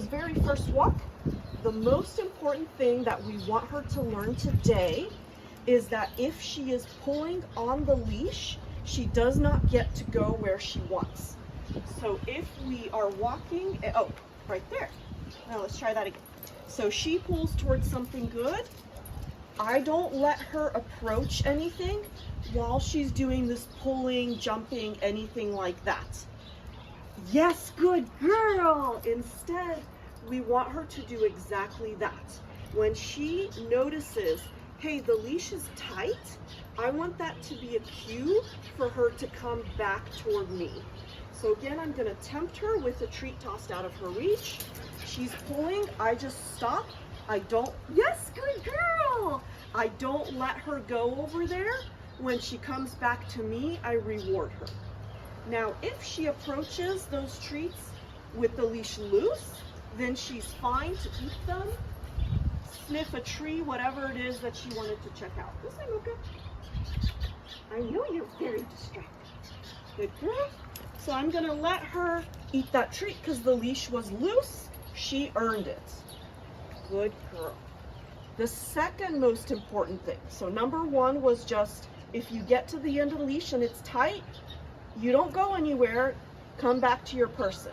Mocha's very first walk, the most important thing that we want her to learn today is that if she is pulling on the leash, she does not get to go where she wants. So if we are walking, oh, right there. Now let's try that again. So she pulls towards something good. I don't let her approach anything while she's doing this pulling, jumping, anything like that. Yes, good girl. Instead, we want her to do exactly that. When she notices, hey, the leash is tight, I want that to be a cue for her to come back toward me. So again, I'm going to tempt her with a treat tossed out of her reach. She's pulling, I just stop. I don't, yes, good girl. I don't let her go over there. When she comes back to me, I reward her. Now, if she approaches those treats with the leash loose, then she's fine to eat them, sniff a tree, whatever it is that she wanted to check out. This way, Mocha. I know you're very distracted. Good girl. So I'm going to let her eat that treat because the leash was loose. She earned it. Good girl. The second most important thing. So number one was just if you get to the end of the leash and it's tight, you don't go anywhere. Come back to your person.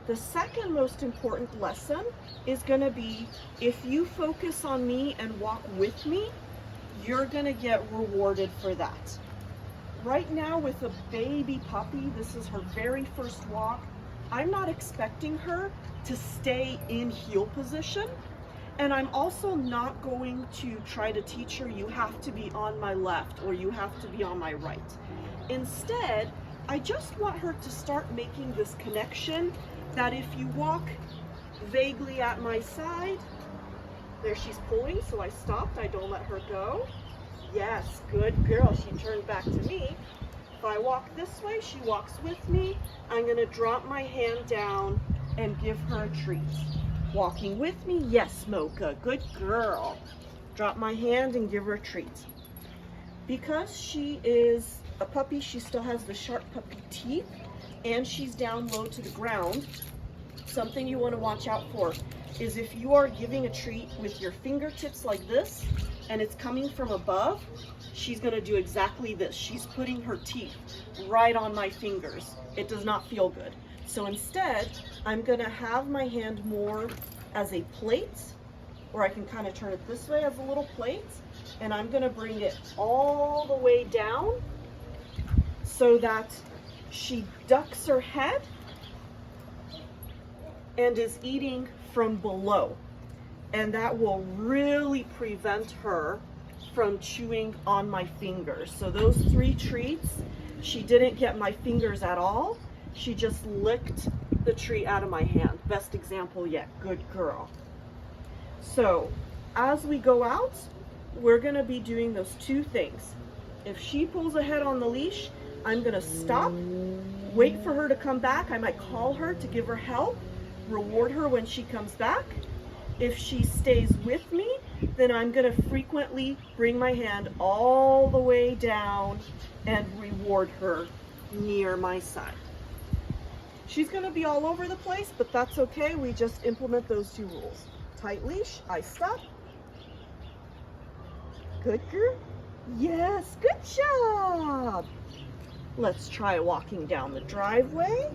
The second most important lesson is going to be if you focus on me and walk with me, you're going to get rewarded for that. Right now with a baby puppy, this is her very first walk. I'm not expecting her to stay in heel position. And I'm also not going to try to teach her you have to be on my left or you have to be on my right. Instead, I just want her to start making this connection that if you walk vaguely at my side, there she's pulling, so I stopped, I don't let her go. Yes, good girl, she turned back to me. If I walk this way, she walks with me. I'm gonna drop my hand down and give her a treat. Walking with me, yes, Mocha, good girl. Drop my hand and give her a treat. Because she is a puppy, she still has the sharp puppy teeth, and she's down low to the ground. Something you want to watch out for is if you are giving a treat with your fingertips like this, and it's coming from above, she's going to do exactly this. She's putting her teeth right on my fingers. It does not feel good. So instead, I'm going to have my hand more as a plate, or I can kind of turn it this way as a little plate, and I'm going to bring it all the way down so that she ducks her head and is eating from below. And that will really prevent her from chewing on my fingers. So those 3 treats, she didn't get my fingers at all. She just licked the treat out of my hand. Best example yet. Good girl. So as we go out, we're going to be doing those 2 things. If she pulls ahead on the leash, I'm going to stop, wait for her to come back. I might call her to give her help, reward her when she comes back. If she stays with me, then I'm going to frequently bring my hand all the way down and reward her near my side. She's going to be all over the place, but that's okay. We just implement those 2 rules. Tight leash, I stop. Good girl. Yes, good job. Let's try walking down the driveway.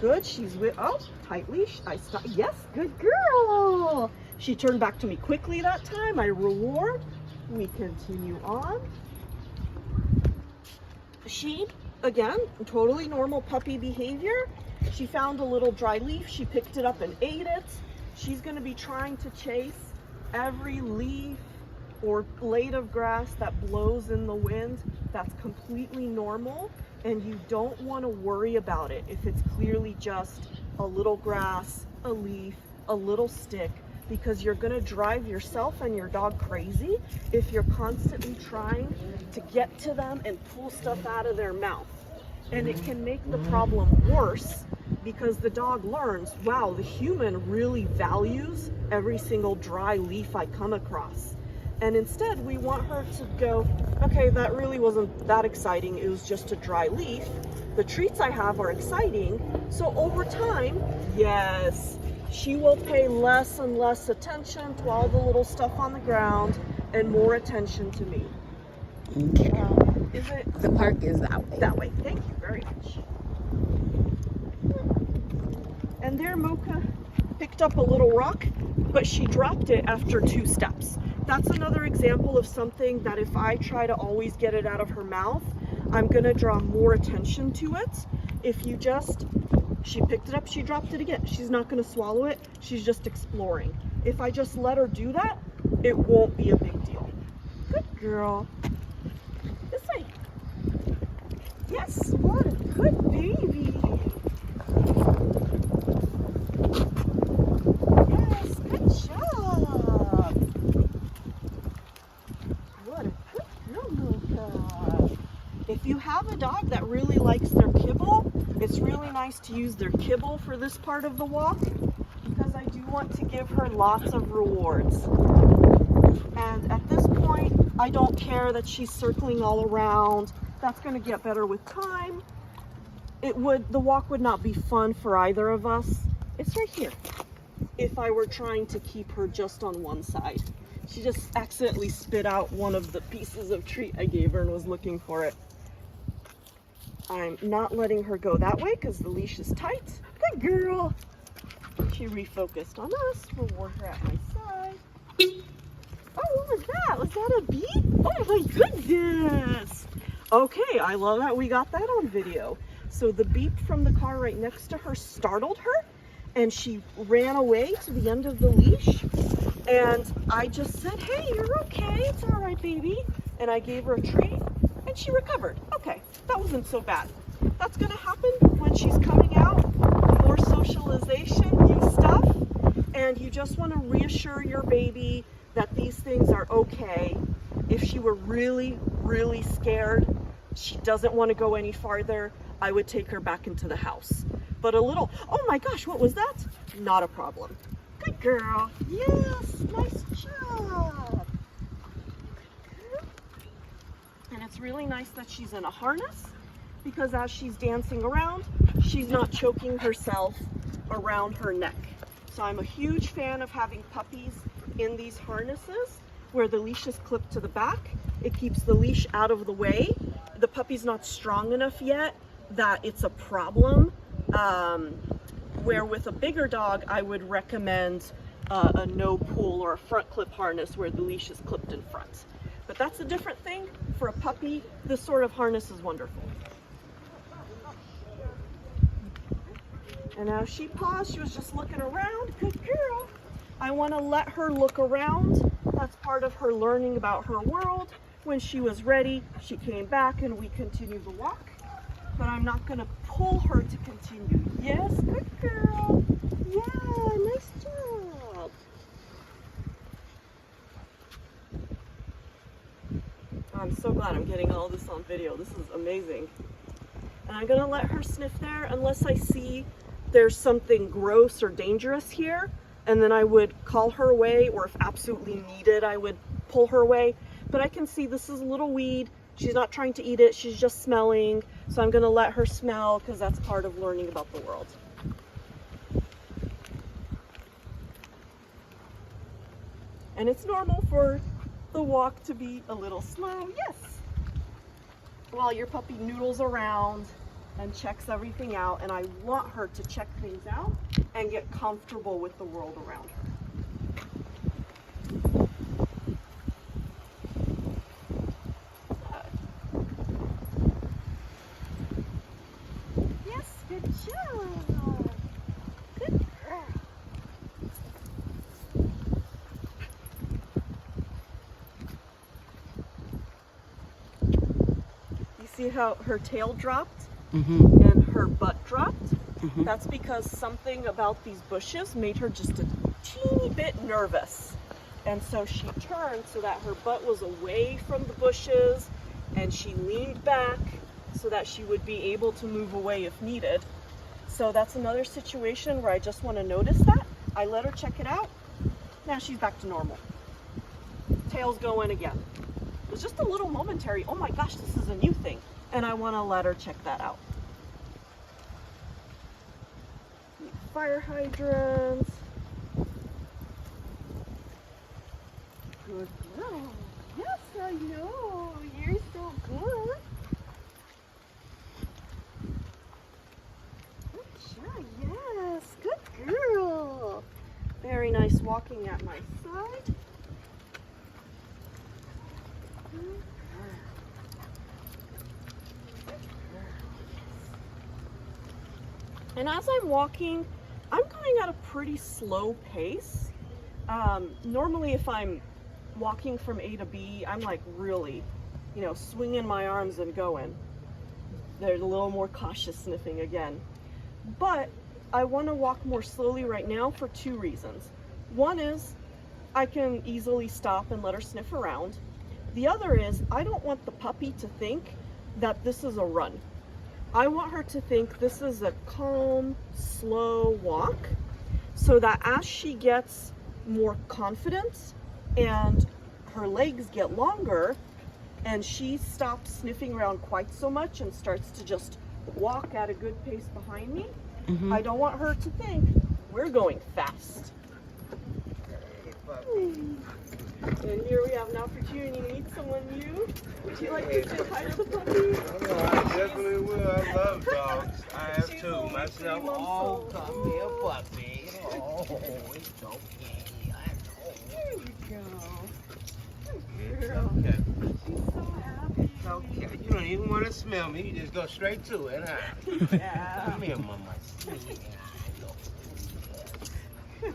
Good, she's with, oh, tight leash, I stop. Yes, good girl. She turned back to me quickly that time. I reward. We continue on. She, again, totally normal puppy behavior. She found a little dry leaf. She picked it up and ate it. She's going to be trying to chase every leaf or blade of grass that blows in the wind. That's completely normal, and you don't want to worry about it if it's clearly just a little grass, a leaf, a little stick, because you're going to drive yourself and your dog crazy if you're constantly trying to get to them and pull stuff out of their mouth. And it can make the problem worse because the dog learns, wow, the human really values every single dry leaf I come across. And instead, we want her to go, okay, that really wasn't that exciting. It was just a dry leaf. The treats I have are exciting. So over time, yes, she will pay less and less attention to all the little stuff on the ground and more attention to me. Okay. Is it? The park is that way. That way. Thank you very much. And there Mocha picked up a little rock, but she dropped it after 2 steps. That's another example of something that if I try to always get it out of her mouth, I'm gonna draw more attention to it. If you just, she picked it up, she dropped it again. She's not gonna swallow it, she's just exploring. If I just let her do that, it won't be a big deal. Good girl. This way. Yes, what a good baby. Yes, good job. What a good girl, Mocha. If you have a dog that really likes their kibble, it's really nice to use their kibble for this part of the walk, because I do want to give her lots of rewards. And at this point, I don't care that she's circling all around. That's going to get better with time. The walk would not be fun for either of us. It's right here. If I were trying to keep her just on one side. She just accidentally spit out one of the pieces of treat I gave her and was looking for it. I'm not letting her go that way because the leash is tight. Good girl. She refocused on us. Reward her at my side. Oh, what was that? Was that a beep? Oh my goodness. Okay, I love that we got that on video. So the beep from the car right next to her startled her, and she ran away to the end of the leash. And I just said, hey, you're okay. It's all right, baby. And I gave her a treat, and she recovered. Okay, that wasn't so bad. That's gonna happen when she's coming out. More socialization, new stuff. And you just wanna reassure your baby that these things are okay. If she were really, really scared, she doesn't want to go any farther, I would take her back into the house. But a little, oh my gosh, what was that? Not a problem. Good girl. Yes, nice job. And it's really nice that she's in a harness, because as she's dancing around, she's not choking herself around her neck. So I'm a huge fan of having puppies in these harnesses where the leash is clipped to the back. It keeps the leash out of the way. The puppy's not strong enough yet that it's a problem. Where with a bigger dog, I would recommend a no pull or a front clip harness where the leash is clipped in front. But that's a different thing. For a puppy, this sort of harness is wonderful. And now she paused, she was just looking around. Good girl. I want to let her look around. That's part of her learning about her world. When she was ready, she came back and we continued the walk. But I'm not going to pull her to continue. Yes, good girl. Yeah, nice job. I'm so glad I'm getting all this on video. This is amazing. And I'm going to let her sniff there unless I see there's something gross or dangerous here. And then I would call her away, or if absolutely needed, I would pull her away. But I can see this is a little weed. She's not trying to eat it, she's just smelling. So I'm gonna let her smell because that's part of learning about the world. And it's normal for the walk to be a little slow, yes. While your puppy noodles around and checks everything out, and I want her to check things out and get comfortable with the world around her. Yes, good job. Good girl. You see how her tail dropped? Mm-hmm. And her butt dropped. Mm-hmm. That's because something about these bushes made her just a teeny bit nervous. And so she turned so that her butt was away from the bushes, and she leaned back so that she would be able to move away if needed. So that's another situation where I just want to notice that. I let her check it out. Now she's back to normal. Tail's going again. It was just a little momentary, oh my gosh, this is a new thing. And I want to let her check that out. Fire hydrants. walking at my side. And as I'm walking, I'm going at a pretty slow pace. Normally if I'm walking from A to B, I'm like really, you know, swinging my arms and going. There's a little more cautious sniffing again. But I want to walk more slowly right now for two reasons. One is I can easily stop and let her sniff around. The other is I don't want the puppy to think that this is a run. I want her to think this is a calm, slow walk, so that as she gets more confident and her legs get longer and she stops sniffing around quite so much and starts to just walk at a good pace behind me, I don't want her to think we're going fast. And here we have an opportunity to meet someone new. Would you like to say hi to the puppy? Oh, I definitely will. I love dogs. I have She's two. only Myself. 3 months Oh, old. come here, puppy. Oh, it's okay. There you go. It's Girl. okay. She's so happy. It's okay. You don't even want to smell me. You just go straight to it, huh? Yeah. Come here, mama. Yeah,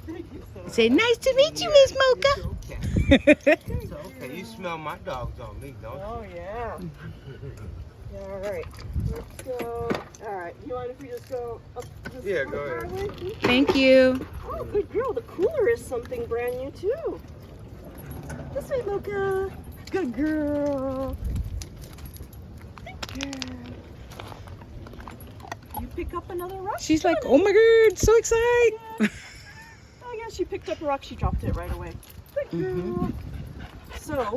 Thank you so much. Say, nice to meet you, Miss Mocha. It's okay. It's okay. You smell my dogs on me, don't you? Oh, yeah. Yeah, all right. Let's go. All right. You mind if we just go up this Yeah, go ahead. driveway? Thank you. Oh, good girl. The cooler is something brand new, too. This way, Mocha. Good girl. Good girl. You pick up another rock? She's like, oh my God, so excited. Oh, yeah, she picked up a rock. She dropped it right away. Good girl. So,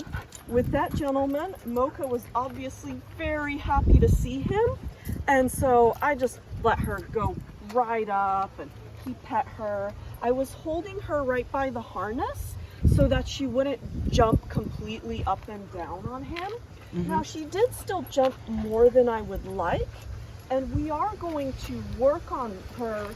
with that gentleman, Mocha was obviously very happy to see him. And so I just let her go right up and he pet her. I was holding her right by the harness so that she wouldn't jump completely up and down on him. Now, she did still jump more than I would like. And we are going to work on her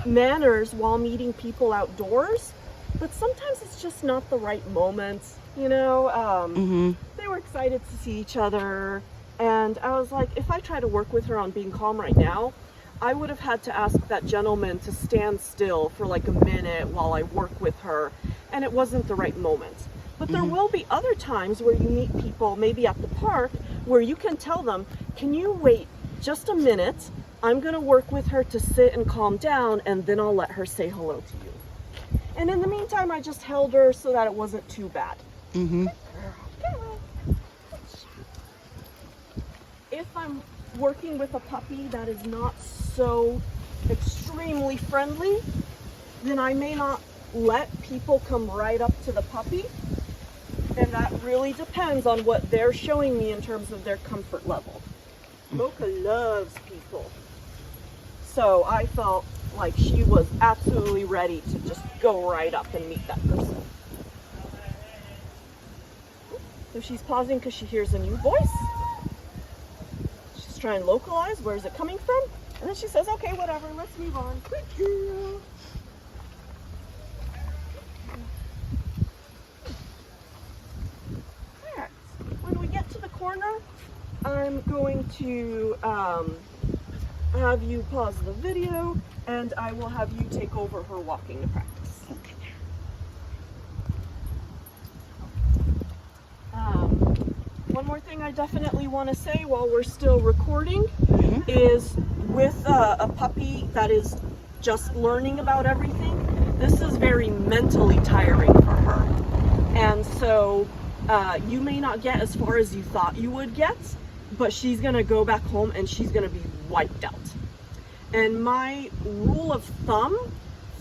manners while meeting people outdoors. But sometimes it's just not the right moment, you know. They were excited to see each other. And I was like, if I try to work with her on being calm right now, I would have had to ask that gentleman to stand still for like a minute while I work with her. And it wasn't the right moment. But there will be other times where you meet people, maybe at the park, where you can tell them, can you wait just a minute? I'm going to work with her to sit and calm down, and then I'll let her say hello to you. And in the meantime, I just held her so that it wasn't too bad. If I'm working with a puppy that is not so extremely friendly, then I may not let people come right up to the puppy. And that really depends on what they're showing me in terms of their comfort level. Mocha loves people. So I felt like she was absolutely ready to just go right up and meet that person. So she's pausing because she hears a new voice. She's trying to localize, where is it coming from? And then she says, okay, whatever, let's move on. Good girl. Alright, when we get to the corner, I'm going to have you pause the video and I will have you take over her walking to practice. One more thing I definitely want to say while we're still recording is with a puppy that is just learning about everything, this is very mentally tiring for her. And so you may not get as far as you thought you would get, but she's going to go back home and she's going to be wiped out. And my rule of thumb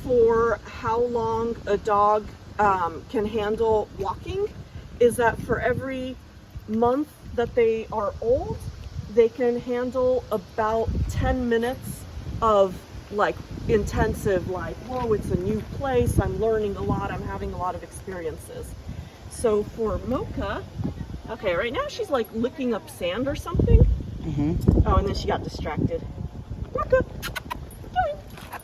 for how long a dog can handle walking is that for every month that they are old, they can handle about 10 minutes of like intensive, like, whoa, it's a new place, I'm learning a lot, I'm having a lot of experiences. So for Mocha, okay, right now she's like licking up sand or something. Oh, and then she got distracted. Mocha,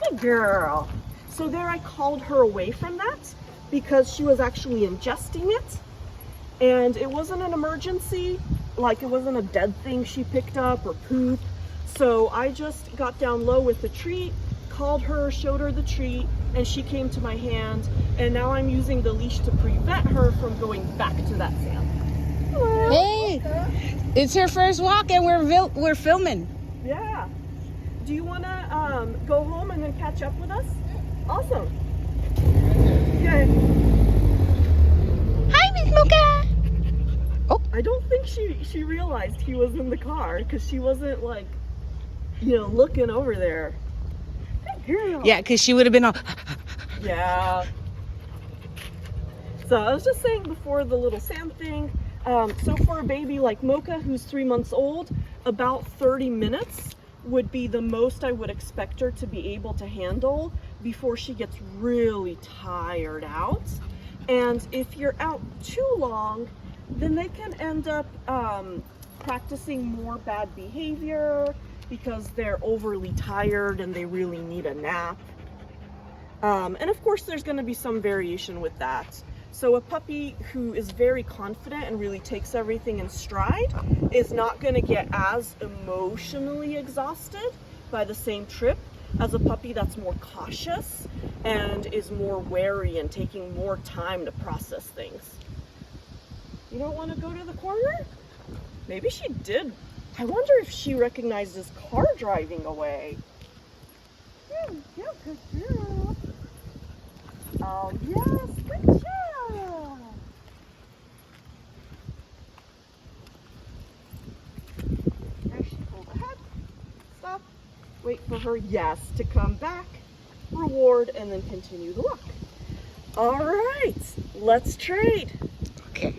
good girl. So there I called her away from that because she was actually ingesting it. And it wasn't an emergency, like it wasn't a dead thing she picked up or poop. So I just got down low with the treat, called her, showed her the treat, and she came to my hand. And now I'm using the leash to prevent her from going back to that sand. Hello. Hey, it's her first walk and we're filming. Yeah. Do you want to go home and then catch up with us? Awesome. Okay. Hi, Miss Mocha. I don't think she realized he was in the car because she wasn't like, you know, looking over there. Good girl. Yeah, because she would have been all. Yeah. So I was just saying before the little sand thing, so for a baby like Mocha who's 3 months old, about 30 minutes would be the most I would expect her to be able to handle before she gets really tired out. And if you're out too long, then they can end up practicing more bad behavior because they're overly tired and they really need a nap. And of course there's going to be some variation with that. So a puppy who is very confident and really takes everything in stride is not going to get as emotionally exhausted by the same trip as a puppy that's more cautious and is more wary and taking more time to process things. You don't want to go to the corner? Maybe she did. I wonder if she recognized his car driving away. Yeah, good girl. Oh yes, good job. There she pulled ahead. Stop. Wait for her yes to come back. Reward and then continue the walk. All right, let's trade. Okay.